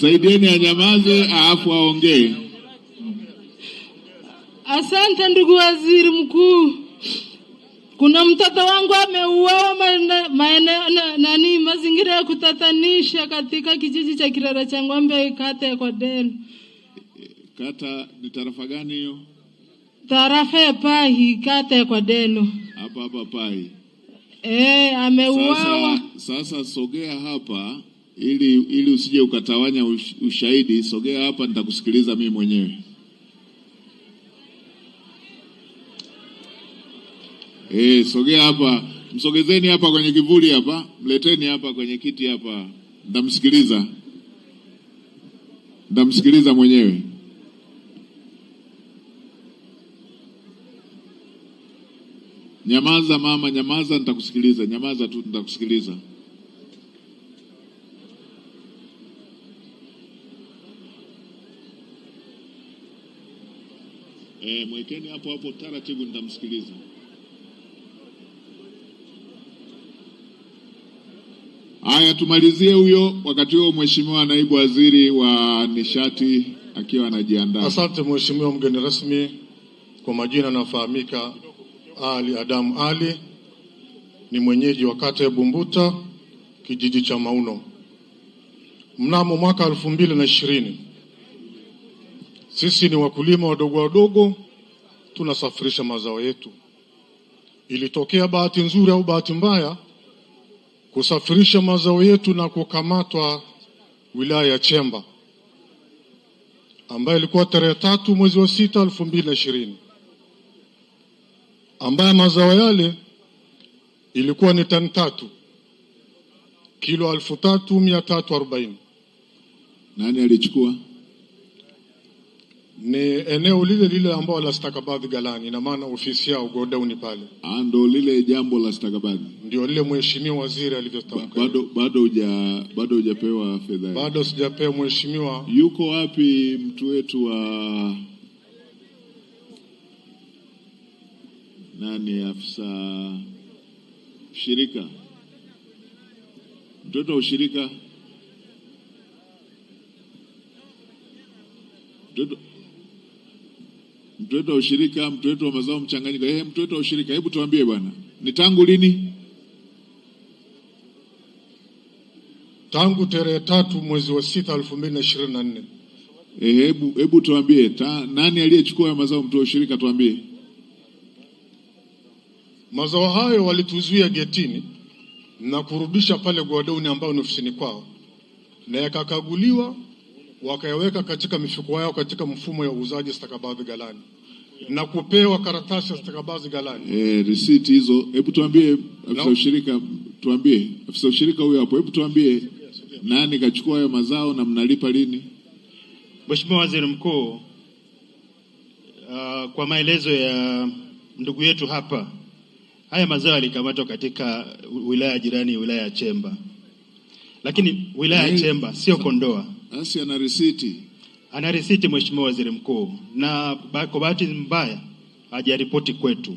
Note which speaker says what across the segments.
Speaker 1: Msaidieni anyamaze alafu aongee.
Speaker 2: Asante ndugu waziri mkuu. Kuna mtoto wangu ameuawa mazingira ya kutatanisha katika kijiji cha Kirara cha Ng'ombe, kata ya Kodelo.
Speaker 1: Kata ni tarafa gani hiyo?
Speaker 2: Tarafa ya Pahi, kata ya Kodelo.
Speaker 1: Hapa Pahi.
Speaker 2: Ameuawa.
Speaker 1: Sasa sogea hapa ili usije ukatawanya ushahidi. Sogea hapa nitakusikiliza mimi mwenyewe. Sogea hapa. Msogezeni hapa kwenye kivuli hapa. Mleteni hapa kwenye kiti hapa. Ndamsikiliza mwenyewe. Nyamaza mama, nyamaza, nitakusikiliza. Nyamaza tu, nitakusikiliza. Mwekeni hapo taratibu, nitamsikiliza. Haya, tumalizie huyo. Wakati huo Mheshimiwa Naibu Waziri wa Nishati akiwa anajiandaa.
Speaker 3: Asante Mheshimiwa mgeni rasmi. Kwa majina nafahamika Ali Adam Ali, ni mwenyeji wa kata ya Bumbuta, kijiji cha Mauno. Mnamo mwaka 2020 sisi ni wakulima wadogo tunasafirisha mazao yetu. Ilitokea bahati nzuri au bahati mbaya kusafirisha mazao yetu na kukamatwa wilaya ya Chemba, ambayo ilikuwa tarehe 3 mwezi wa 6 2020, ambaye mazao yale ilikuwa ni tani 3, kilo 3340.
Speaker 1: Nani alichukua?
Speaker 3: Ni eneo lile ambao la stakabadhi Galani, na maana ofisi yao godown pale.
Speaker 1: Ndo lile jambo la stakabadhi.
Speaker 3: Ndio lile Mheshimiwa Waziri alivyotamka.
Speaker 1: Bado hujapewa fedha.
Speaker 3: Bado sijapewa Mheshimiwa.
Speaker 1: Yuko wapi mtu wetu wa nani, afisa ushirika? Mtoto wa ushirika? Mtoto wa ushirika, mtoto wa mazao mchanganyiko. Mtoto wa ushirika, hebu tuambie bwana, ni tangu lini?
Speaker 3: Tangu tarehe 3 mwezi wa 6 2024.
Speaker 1: Hebu tuambie nani aliyechukua mazao, mtoto wa ushirika, tuambie.
Speaker 3: Mazao hayo walituzuia getini na kurudisha pale godown ambao ni ofisini kwao, na yakakaguliwa, wakayaweka katika mifuko yao katika mfumo ya uuzaji stakabadhi Galani na kupewa karatasi ya stakabadhi Galani.
Speaker 1: Receipt hizo. Hebu tuambie afisa ushirika, tuambie afisa ushirika huyo hapo, hebu tuambie nani kachukua hayo mazao na mnalipa lini?
Speaker 4: Mheshimiwa Waziri Mkuu, kwa maelezo ya ndugu yetu hapa, haya mazao yalikamatwa katika wilaya jirani, wilaya ya Chemba. Lakini wilaya ya Chemba sio Kondoa.
Speaker 1: Asi ana risiti.
Speaker 4: Ana risiti Mheshimiwa Waziri Mkuu, na kwa bahati mbaya hajaripoti kwetu.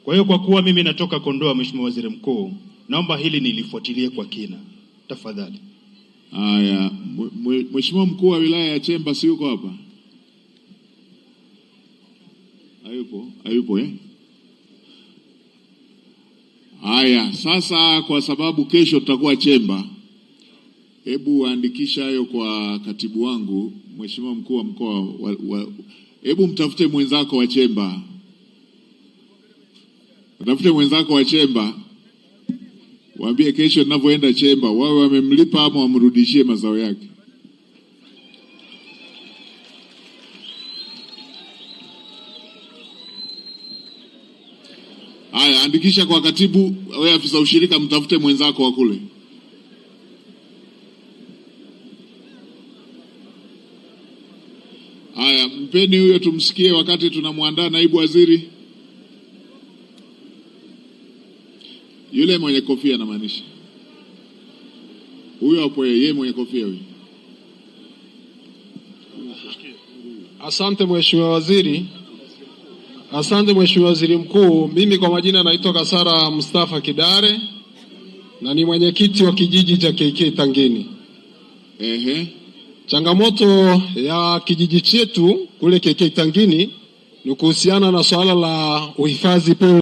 Speaker 4: Kwa hiyo kwa kuwa mimi natoka Kondoa, Mheshimiwa Waziri Mkuu, naomba hili nilifuatilie kwa kina. Tafadhali.
Speaker 1: Haya, Mheshimiwa mkuu wa wilaya ya Chemba si yuko hapa? Hayupo. Haya, sasa kwa sababu kesho tutakuwa Chemba, hebu andikisha hayo kwa katibu wangu. Mheshimiwa mkuu wa mkoa, hebu mtafute mwenzako wa Chemba. Mtafute mwenzako wa Chemba. Waambie kesho ninavyoenda Chemba wawe wamemlipa ama wamrudishie mazao yake. Haya, andikisha kwa katibu. Wewe afisa ushirika, mtafute mwenzako wa kule. Haya, mpeni huyo tumsikie wakati tunamwandaa naibu waziri. Yule mwenye kofia anamaanisha. Huyo hapo, yeye mwenye kofia huyo.
Speaker 5: Asante Mheshimiwa Waziri. Asante Mheshimiwa Waziri Mkuu. Mimi kwa majina naitwa Kasara Mustafa Kidare na ni mwenyekiti wa kijiji cha KK Tangini. Changamoto ya kijiji chetu kule KK Tangini ni kuhusiana na swala la uhifadhi pori.